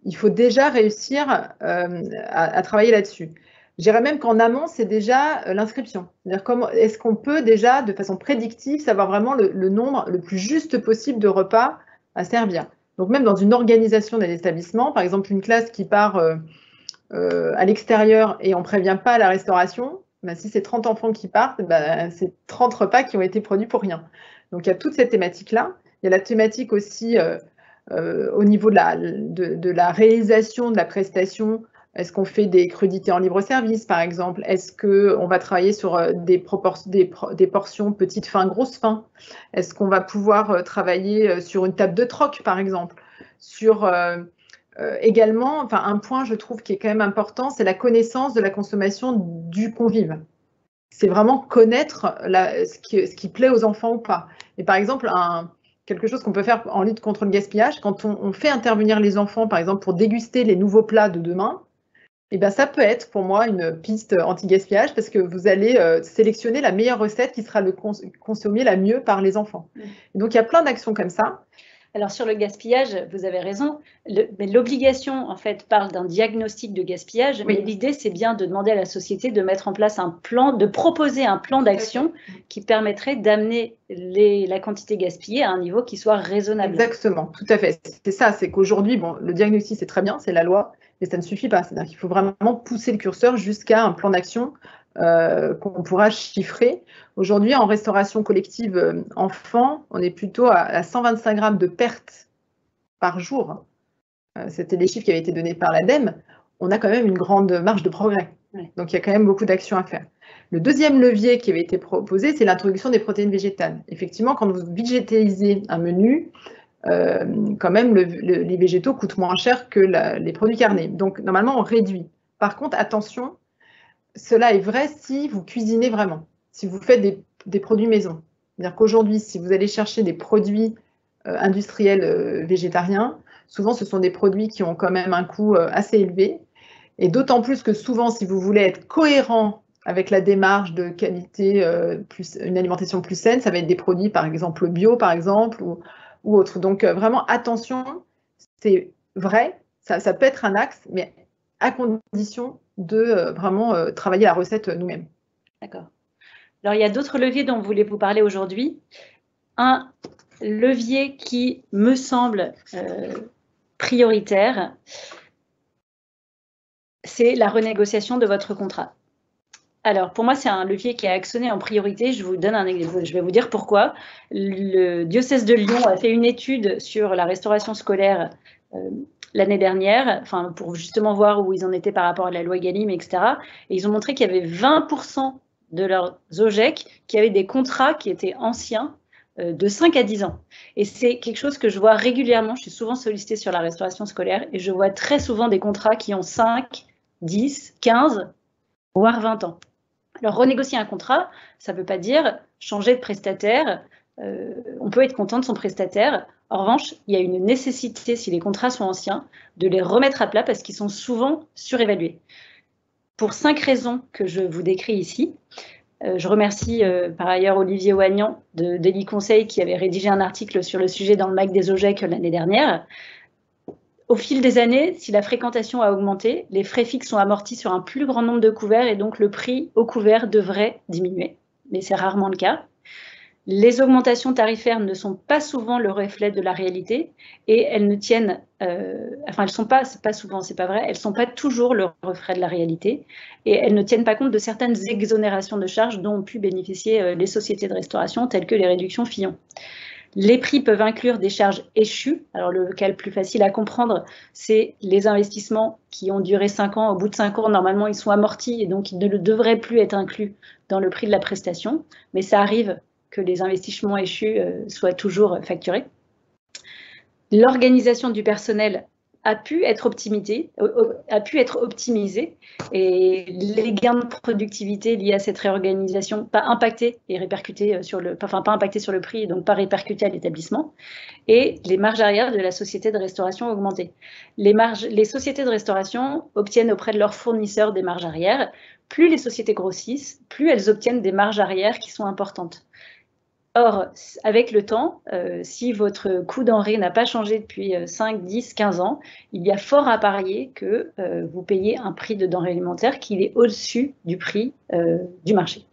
il faut déjà réussir à travailler là-dessus. Je dirais même qu'en amont, c'est déjà l'inscription. C'est-à-dire est-ce qu'on peut déjà, de façon prédictive, savoir vraiment le nombre le plus juste possible de repas à servir. Donc même dans une organisation d'un établissement, par exemple une classe qui part à l'extérieur et on ne prévient pas à la restauration, ben, si c'est 30 enfants qui partent, ben, c'est 30 repas qui ont été produits pour rien. Donc il y a toute cette thématique-là. Il y a la thématique aussi au niveau de la réalisation de la prestation. Est-ce qu'on fait des crudités en libre-service, par exemple? Est-ce qu'on va travailler sur des portions petites fins, grosses fins? Est-ce qu'on va pouvoir travailler sur une table de troc, par exemple? Sur également, enfin, un point, je trouve, qui est quand même important, c'est la connaissance de la consommation du convive. C'est vraiment connaître ce qui plaît aux enfants ou pas. Et par exemple, quelque chose qu'on peut faire en lutte contre le gaspillage, quand on fait intervenir les enfants, par exemple, pour déguster les nouveaux plats de demain, et ben ça peut être pour moi une piste anti-gaspillage parce que vous allez sélectionner la meilleure recette qui sera consommée la mieux par les enfants. Et donc, il y a plein d'actions comme ça. Alors, sur le gaspillage, vous avez raison, mais l'obligation, en fait, parle d'un diagnostic de gaspillage, oui. Mais l'idée, c'est bien de demander à la société de mettre en place un plan, de proposer un plan d'action qui permettrait d'amener la quantité gaspillée à un niveau qui soit raisonnable. Exactement, tout à fait. C'est ça, c'est qu'aujourd'hui, bon, le diagnostic, c'est très bien, c'est la loi, mais ça ne suffit pas. C'est-à-dire qu'il faut vraiment pousser le curseur jusqu'à un plan d'action qu'on pourra chiffrer. Aujourd'hui, en restauration collective enfant, on est plutôt à 125 grammes de perte par jour. C'était les chiffres qui avaient été donnés par l'ADEME. On a quand même une grande marge de progrès. Ouais. Donc, il y a quand même beaucoup d'actions à faire. Le deuxième levier qui avait été proposé, c'est l'introduction des protéines végétales. Effectivement, quand vous végétalisez un menu, quand même, les végétaux coûtent moins cher que les produits carnés. Donc, normalement, on réduit. Par contre, attention, cela est vrai si vous cuisinez vraiment, si vous faites des produits maison. C'est-à-dire qu'aujourd'hui, si vous allez chercher des produits industriels végétariens, souvent, ce sont des produits qui ont quand même un coût assez élevé. Et d'autant plus que souvent, si vous voulez être cohérent avec la démarche de qualité, une alimentation plus saine, ça va être des produits, par exemple, bio, par exemple, ou autre. Donc, vraiment, attention, c'est vrai, ça peut être un axe, mais à condition de vraiment travailler la recette nous-mêmes. D'accord. Alors, il y a d'autres leviers dont vous voulez vous parler aujourd'hui. Un levier qui me semble prioritaire, c'est la renégociation de votre contrat. Alors, pour moi, c'est un levier qui est actionné en priorité. Je vous donne un exemple. Je vais vous dire pourquoi. Le diocèse de Lyon a fait une étude sur la restauration scolaire l'année dernière, enfin, pour justement voir où ils en étaient par rapport à la loi Egalim, etc. Et ils ont montré qu'il y avait 20% de leurs OGEC qui avaient des contrats qui étaient anciens de 5 à 10 ans. Et c'est quelque chose que je vois régulièrement. Je suis souvent sollicitée sur la restauration scolaire et je vois très souvent des contrats qui ont 5, 10, 15, voire 20 ans. Alors, renégocier un contrat, ça ne veut pas dire changer de prestataire. On peut être content de son prestataire. En revanche, il y a une nécessité, si les contrats sont anciens, de les remettre à plat parce qu'ils sont souvent surévalués. Pour 5 raisons que je vous décris ici. Je remercie par ailleurs Olivier Oignan de Daily Conseil qui avait rédigé un article sur le sujet dans le MAC des OGEC l'année dernière. Au fil des années, si la fréquentation a augmenté, les frais fixes sont amortis sur un plus grand nombre de couverts et donc le prix au couvert devrait diminuer, mais c'est rarement le cas. Les augmentations tarifaires ne sont pas souvent le reflet de la réalité et elles ne tiennent, elles sont pas souvent, c'est pas vrai, elles sont pas toujours le reflet de la réalité et elles ne tiennent pas compte de certaines exonérations de charges dont ont pu bénéficier les sociétés de restauration telles que les réductions Fillon. Les prix peuvent inclure des charges échues. Alors, le cas le plus facile à comprendre, c'est les investissements qui ont duré 5 ans. Au bout de 5 ans, normalement, ils sont amortis et donc ils ne devraient plus être inclus dans le prix de la prestation. Mais ça arrive que les investissements échus soient toujours facturés. L'organisation du personnel a pu être optimisée et les gains de productivité liés à cette réorganisation pas impactés et répercutés sur le, enfin pas impactés sur le prix et donc pas répercutés à l'établissement. Et les marges arrière de la société de restauration ont augmenté. Les sociétés de restauration obtiennent auprès de leurs fournisseurs des marges arrière. Plus les sociétés grossissent, plus elles obtiennent des marges arrière qui sont importantes. Or, avec le temps, si votre coût denrée n'a pas changé depuis 5, 10, 15 ans, il y a fort à parier que vous payez un prix de denrée alimentaire qui est au-dessus du prix du marché.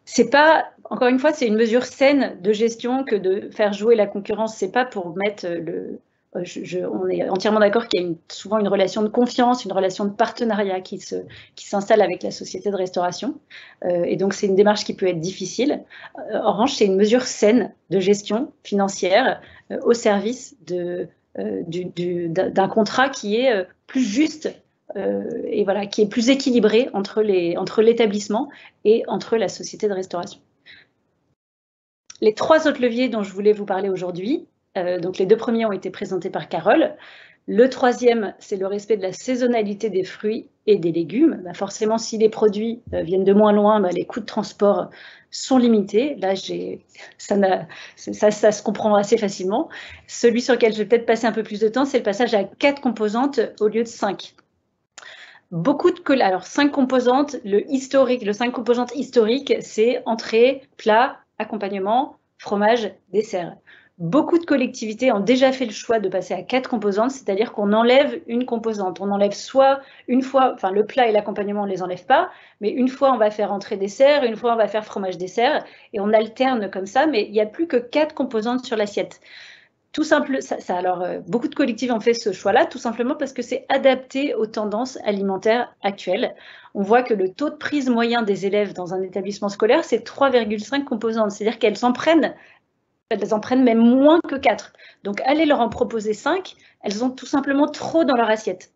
C'est pas, encore une fois, c'est une mesure saine de gestion que de faire jouer la concurrence. C'est pas pour mettre le... on est entièrement d'accord qu'il y a souvent une relation de confiance, une relation de partenariat qui s'installe avec la société de restauration. Et donc, c'est une démarche qui peut être difficile. En revanche, c'est une mesure saine de gestion financière au service d'un contrat qui est plus juste et voilà, qui est plus équilibré entre l'établissement et entre la société de restauration. Les 3 autres leviers dont je voulais vous parler aujourd'hui, donc les 2 premiers ont été présentés par Carole. Le 3e, c'est le respect de la saisonnalité des fruits et des légumes. Bah forcément, si les produits viennent de moins loin, bah les coûts de transport sont limités. Là, ça se comprend assez facilement. Celui sur lequel je vais peut-être passer un peu plus de temps, c'est le passage à 4 composantes au lieu de 5. Alors 5 composantes, le 5 composantes historiques, c'est entrée, plat, accompagnement, fromage, dessert. Beaucoup de collectivités ont déjà fait le choix de passer à 4 composantes, c'est-à-dire qu'on enlève une composante. On enlève soit une fois, enfin le plat et l'accompagnement, on ne les enlève pas, mais une fois on va faire entrée dessert, une fois on va faire fromage dessert, et on alterne comme ça, mais il n'y a plus que 4 composantes sur l'assiette. Tout simple, alors, beaucoup de collectivités ont fait ce choix-là, tout simplement parce que c'est adapté aux tendances alimentaires actuelles. On voit que le taux de prise moyen des élèves dans un établissement scolaire, c'est 3,5 composantes, c'est-à-dire qu'elles en prennent même moins que 4. Donc, allez leur en proposer 5, elles ont tout simplement trop dans leur assiette.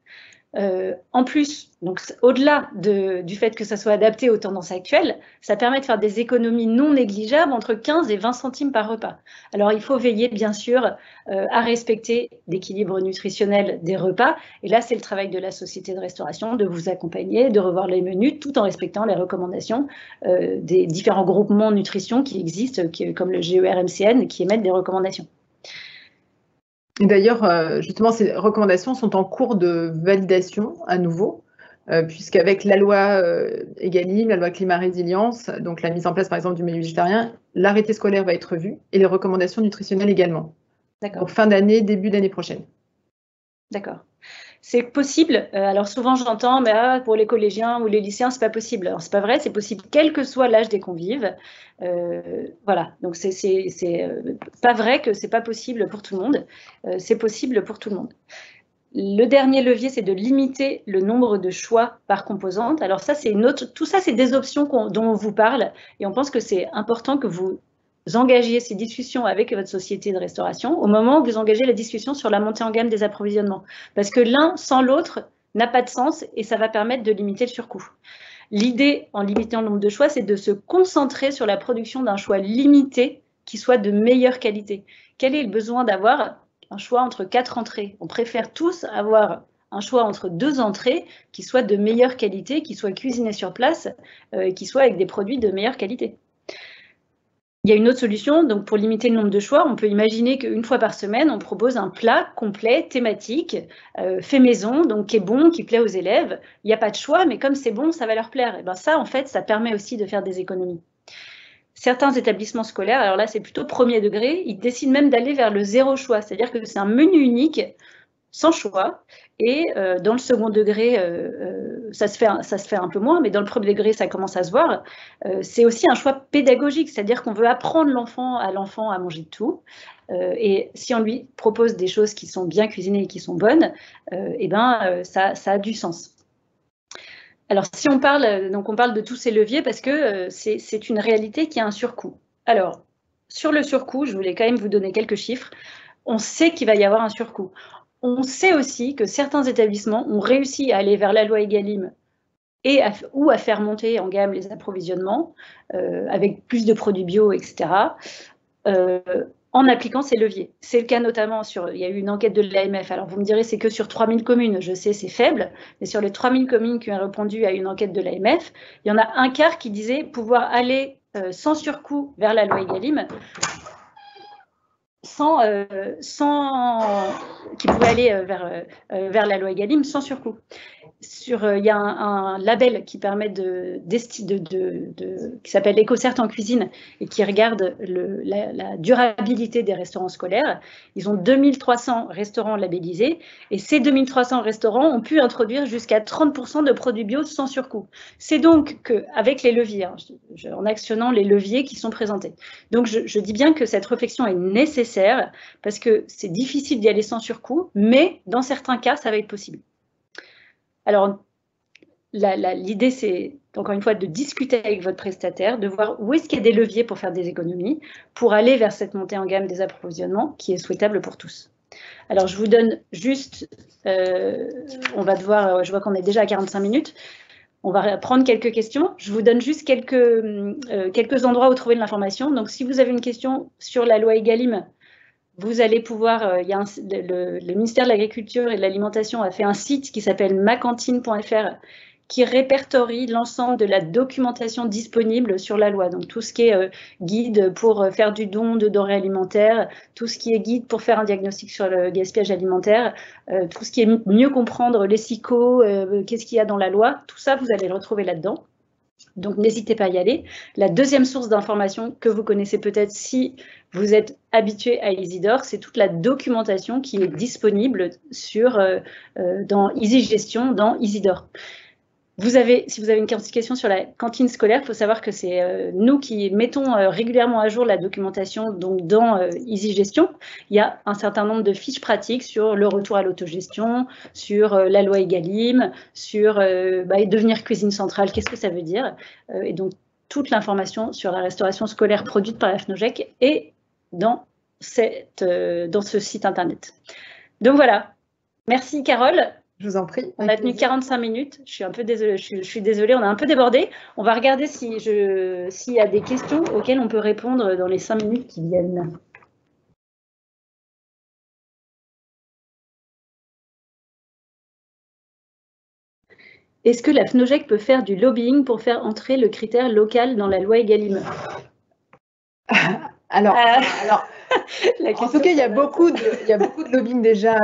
En plus, donc au-delà du fait que ça soit adapté aux tendances actuelles, ça permet de faire des économies non négligeables entre 15 et 20 centimes par repas. Alors il faut veiller bien sûr à respecter l'équilibre nutritionnel des repas, et là c'est le travail de la société de restauration de vous accompagner, de revoir les menus tout en respectant les recommandations des différents groupements de nutrition qui existent, comme le GERMCN, qui émettent des recommandations. Et d'ailleurs, justement, ces recommandations sont en cours de validation à nouveau, puisqu'avec la loi Egalim, la loi Climat Résilience, donc la mise en place par exemple du menu végétarien, l'arrêté scolaire va être revu et les recommandations nutritionnelles également. Pour fin d'année, début d'année prochaine. D'accord. C'est possible. Alors souvent j'entends, mais pour les collégiens ou les lycéens, c'est pas possible. Alors c'est pas vrai, c'est possible quel que soit l'âge des convives. Voilà. Donc c'est pas vrai que c'est pas possible pour tout le monde. C'est possible pour tout le monde. Le dernier levier, c'est de limiter le nombre de choix par composante. Alors ça, c'est tout ça, c'est des options dont on vous parle, et on pense que c'est important que vous engagiez ces discussions avec votre société de restauration au moment où vous engagez la discussion sur la montée en gamme des approvisionnements. Parce que l'un sans l'autre n'a pas de sens et ça va permettre de limiter le surcoût. L'idée, en limitant le nombre de choix, c'est de se concentrer sur la production d'un choix limité qui soit de meilleure qualité. Quel est le besoin d'avoir un choix entre 4 entrées? On préfère tous avoir un choix entre 2 entrées qui soient de meilleure qualité, qui soient cuisinées sur place, qui soient avec des produits de meilleure qualité. Il y a une autre solution, donc pour limiter le nombre de choix, on peut imaginer qu'une fois par semaine, on propose un plat complet, thématique, fait maison, donc qui est bon, qui plaît aux élèves. Il n'y a pas de choix, mais comme c'est bon, ça va leur plaire. Et bien ça, en fait, ça permet aussi de faire des économies. Certains établissements scolaires, alors là, c'est plutôt premier degré, ils décident même d'aller vers le zéro choix, c'est-à-dire que c'est un menu unique, sans choix, et dans le second degré, ça se fait un peu moins, mais dans le premier degré, ça commence à se voir. C'est aussi un choix pédagogique, c'est-à-dire qu'on veut apprendre à l'enfant à manger de tout, et si on lui propose des choses qui sont bien cuisinées et qui sont bonnes, ça a du sens. Alors, si on parle, donc on parle de tous ces leviers parce que c'est une réalité qui a un surcoût. Alors, sur le surcoût, je voulais quand même vous donner quelques chiffres. On sait qu'il va y avoir un surcoût. On sait aussi que certains établissements ont réussi à aller vers la loi Egalim ou à faire monter en gamme les approvisionnements avec plus de produits bio, etc., en appliquant ces leviers. C'est le cas notamment il y a eu une enquête de l'AMF. Alors vous me direz, c'est que sur 3000 communes. Je sais, c'est faible, mais sur les 3000 communes qui ont répondu à une enquête de l'AMF, il y en a un quart qui disait pouvoir aller sans surcoût vers la loi Egalim, qui pouvait aller vers la loi Egalim sans surcoût. Il y a un label qui permet qui s'appelle EcoCert en cuisine et qui regarde la durabilité des restaurants scolaires. Ils ont 2300 restaurants labellisés et ces 2300 restaurants ont pu introduire jusqu'à 30% de produits bio sans surcoût. C'est donc qu'avec les leviers, en actionnant les leviers qui sont présentés. Donc je dis bien que cette réflexion est nécessaire parce que c'est difficile d'y aller sans surcoût, mais dans certains cas, ça va être possible. Alors, l'idée, c'est, encore une fois, de discuter avec votre prestataire, de voir où est-ce qu'il y a des leviers pour faire des économies, pour aller vers cette montée en gamme des approvisionnements qui est souhaitable pour tous. Alors, je vous donne juste, on va devoir, je vois qu'on est déjà à 45 minutes, on va prendre quelques questions. Je vous donne juste quelques endroits où trouver de l'information. Donc, si vous avez une question sur la loi Egalim, vous allez pouvoir, le ministère de l'Agriculture et de l'Alimentation a fait un site qui s'appelle macantine.fr qui répertorie l'ensemble de la documentation disponible sur la loi. Donc tout ce qui est guide pour faire du don de denrées alimentaires, tout ce qui est guide pour faire un diagnostic sur le gaspillage alimentaire, tout ce qui est mieux comprendre les SICO, qu'est-ce qu'il y a dans la loi, tout ça vous allez le retrouver là-dedans. Donc, n'hésitez pas à y aller. La deuxième source d'information que vous connaissez peut-être si vous êtes habitué à Isidore, c'est toute la documentation qui est disponible dans EasyGestion, dans Isidore. Si vous avez une question sur la cantine scolaire, il faut savoir que c'est nous qui mettons régulièrement à jour la documentation donc dans EasyGestion. Il y a un certain nombre de fiches pratiques sur le retour à l'autogestion, sur la loi Egalim, sur devenir cuisine centrale, qu'est-ce que ça veut dire. Et donc, toute l'information sur la restauration scolaire produite par la FNOJEC est dans ce site internet. Donc voilà, merci Carole. Je vous en prie. On a tenu 45 minutes. Je suis un peu désolée. Je suis désolée, on a un peu débordé. On va regarder s'il y a des questions auxquelles on peut répondre dans les 5 minutes qui viennent. Est-ce que la FNOGEC peut faire du lobbying pour faire entrer le critère local dans la loi Egalim? Alors, en tout cas, il y a beaucoup de lobbying déjà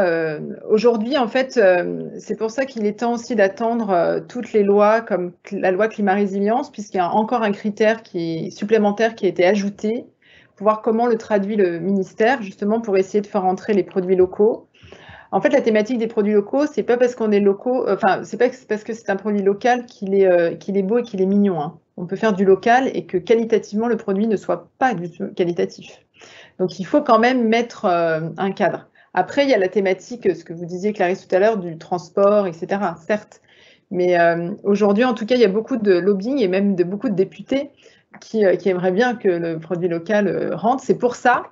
aujourd'hui. En fait, c'est pour ça qu'il est temps aussi d'attendre toutes les lois comme la loi climat résilience, puisqu'il y a encore un critère supplémentaire qui a été ajouté pour voir comment le traduit le ministère, justement pour essayer de faire entrer les produits locaux. En fait, la thématique des produits locaux, c'est pas parce qu'on est locaux, c'est pas parce que c'est un produit local qu'il est beau et qu'il est mignon, hein. On peut faire du local et que qualitativement le produit ne soit pas du tout qualitatif. Donc il faut quand même mettre un cadre. Après, il y a la thématique, ce que vous disiez Clarisse tout à l'heure, du transport, etc. Certes, mais aujourd'hui, en tout cas, il y a beaucoup de lobbying et même beaucoup de députés qui aimeraient bien que le produit local rentre. C'est pour ça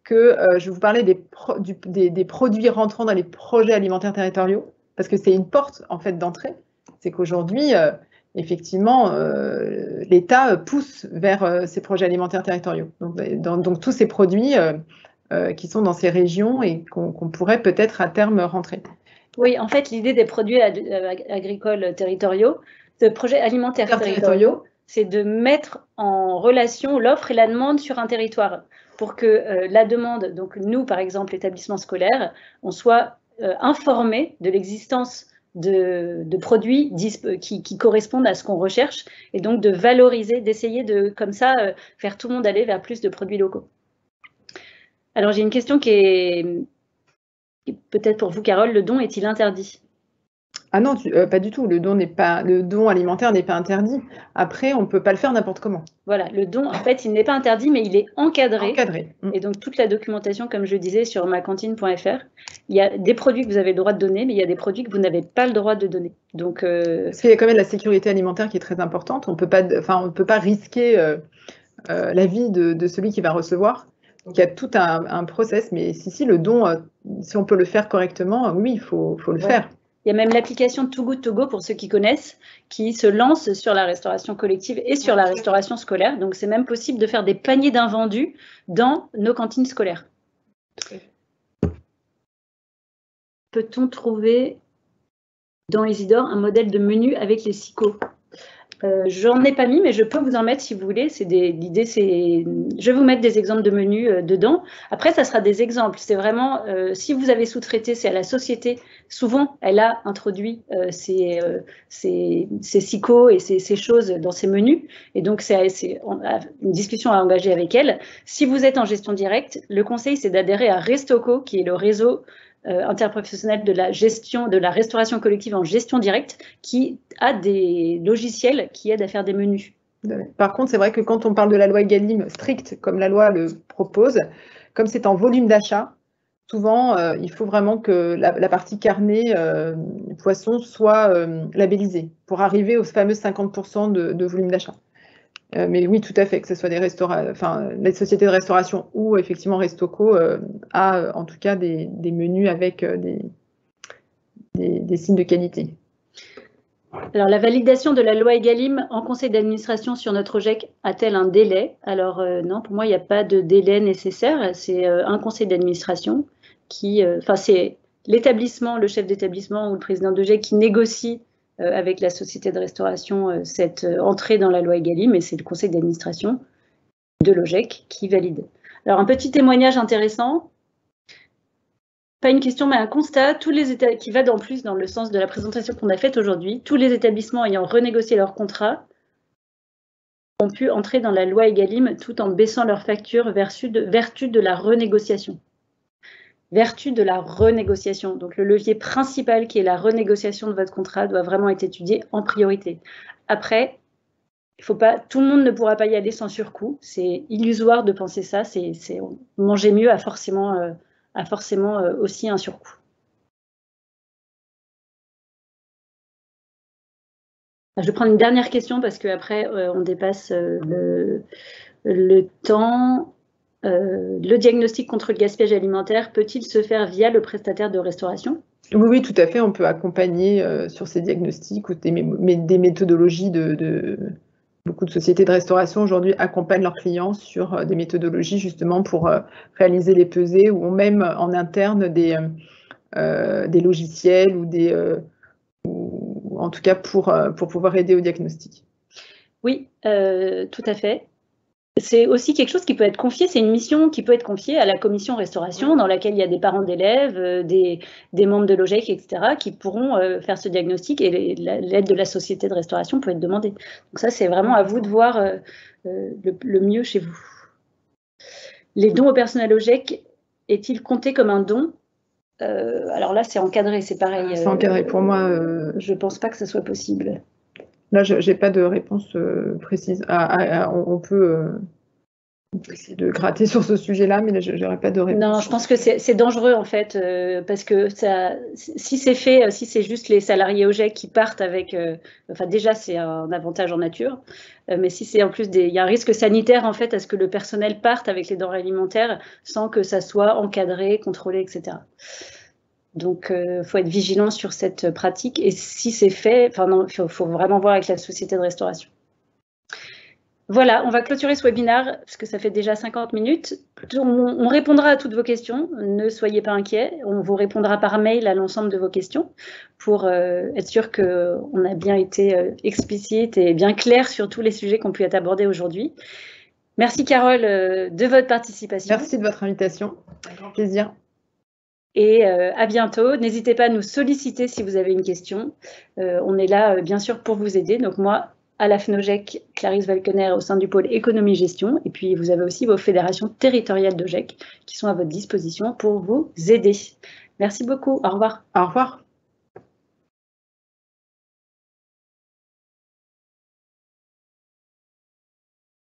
que je vous parlais des produits rentrant dans les projets alimentaires territoriaux, parce que c'est une porte en fait d'entrée. C'est qu'aujourd'hui, effectivement, l'État pousse vers ces projets alimentaires territoriaux. Donc tous ces produits qui sont dans ces régions et qu'on pourrait peut-être à terme rentrer. Oui, en fait, l'idée des produits agricoles territoriaux, de projets alimentaires territoriaux, c'est de mettre en relation l'offre et la demande sur un territoire pour que la demande, donc nous, par exemple, établissement scolaire, on soit informé de l'existence de produits qui correspondent à ce qu'on recherche et donc de valoriser, d'essayer de, comme ça, faire tout le monde aller vers plus de produits locaux. Alors, j'ai une question qui est peut-être pour vous, Carole. Le don est-il interdit? Ah non, pas du tout. Le don alimentaire n'est pas interdit. Après, on ne peut pas le faire n'importe comment. Voilà, le don, en fait, il n'est pas interdit, mais il est encadré. Encadré. Et donc, toute la documentation, comme je disais, sur macantine.fr, il y a des produits que vous avez le droit de donner, mais il y a des produits que vous n'avez pas le droit de donner. Donc, parce qu'il y a quand même la sécurité alimentaire qui est très importante. On ne peut pas risquer la vie de celui qui va recevoir. Donc, il y a tout un process. Mais si le don, si on peut le faire correctement, oui, il faut le faire. Il y a même l'application Too Good To Go, pour ceux qui connaissent, qui se lance sur la restauration collective et sur la restauration scolaire. Donc, c'est même possible de faire des paniers d'invendus dans nos cantines scolaires. Peut-on trouver dans Isidore un modèle de menu avec les SICO? J'en ai pas mis, mais je peux vous en mettre si vous voulez. L'idée, c'est, je vais vous mettre des exemples de menus dedans. Après, ça sera des exemples. C'est vraiment, si vous avez sous-traité, c'est à la société. Souvent, elle a introduit ces SICO et ces choses dans ses menus. Et donc, on a une discussion à engager avec elle. Si vous êtes en gestion directe, le conseil, c'est d'adhérer à Restoco, qui est le réseau interprofessionnel de la gestion, de la restauration collective en gestion directe, qui a des logiciels qui aident à faire des menus. Par contre, c'est vrai que quand on parle de la loi Egalim stricte, comme la loi le propose, comme c'est en volume d'achat, souvent, il faut vraiment que la partie carnet poisson soit labellisée pour arriver aux fameux 50% de volume d'achat. Mais oui, tout à fait, que ce soit les sociétés de restauration ou effectivement Restoco a en tout cas des menus avec des signes de qualité. Alors, la validation de la loi Egalim en conseil d'administration sur notre OGEC a-t-elle un délai? Alors, non, pour moi, il n'y a pas de délai nécessaire. C'est un conseil d'administration qui, c'est l'établissement, le chef d'établissement ou le président d'OGEC qui négocie avec la société de restauration cette entrée dans la loi Egalim, et c'est le conseil d'administration de l'OGEC qui valide. Alors, un petit témoignage intéressant, pas une question, mais un constat, qui va en plus dans le sens de la présentation qu'on a faite aujourd'hui, tous les établissements ayant renégocié leur contrat ont pu entrer dans la loi Egalim tout en baissant leur facture vertu de la renégociation. Vertu de la renégociation. Donc, le levier principal qui est la renégociation de votre contrat doit vraiment être étudié en priorité. Après, tout le monde ne pourra pas y aller sans surcoût. C'est illusoire de penser ça. Manger mieux a forcément aussi un surcoût. Je vais prendre une dernière question parce qu'après, on dépasse le temps. Le diagnostic contre le gaspillage alimentaire peut-il se faire via le prestataire de restauration? Oui, tout à fait. On peut accompagner sur ces diagnostics ou des méthodologies beaucoup de sociétés de restauration aujourd'hui accompagnent leurs clients sur des méthodologies justement pour réaliser les pesées ou même en interne des logiciels ou en tout cas pour pouvoir aider au diagnostic. Oui, tout à fait. C'est aussi quelque chose qui peut être confié, c'est une mission qui peut être confiée à la commission restauration dans laquelle il y a des parents d'élèves, des membres de l'OGEC, etc., qui pourront faire ce diagnostic et l'aide de la société de restauration peut être demandée. Donc ça, c'est vraiment à vous de voir le mieux chez vous. Les dons au personnel OGEC, est-il compté comme un don? Alors là, c'est encadré, c'est pareil. C'est encadré pour moi. Je ne pense pas que ce soit possible. Là, je n'ai pas de réponse précise. On peut essayer de gratter sur ce sujet-là, mais là, je n'aurai pas de réponse. Non, je pense que c'est dangereux, en fait, parce que si c'est fait, si c'est juste les salariés OGEC qui partent avec... enfin, déjà, c'est un avantage en nature, mais si c'est en plus il y a un risque sanitaire, en fait, à ce que le personnel parte avec les denrées alimentaires sans que ça soit encadré, contrôlé, etc. Donc, faut être vigilant sur cette pratique. Et si c'est fait, enfin non, faut vraiment voir avec la société de restauration. Voilà, on va clôturer ce webinaire parce que ça fait déjà 50 minutes. On répondra à toutes vos questions, ne soyez pas inquiets. On vous répondra par mail à l'ensemble de vos questions pour être sûr qu'on a bien été explicite et bien clair sur tous les sujets qui ont pu être abordés aujourd'hui. Merci Carole de votre participation. Merci de votre invitation, un grand plaisir. Et à bientôt. N'hésitez pas à nous solliciter si vous avez une question. On est là, bien sûr, pour vous aider. Donc moi, à la FNOGEC, Clarisse Valkener au sein du pôle économie-gestion. Et puis, vous avez aussi vos fédérations territoriales d'OGEC qui sont à votre disposition pour vous aider. Merci beaucoup. Au revoir. Au revoir.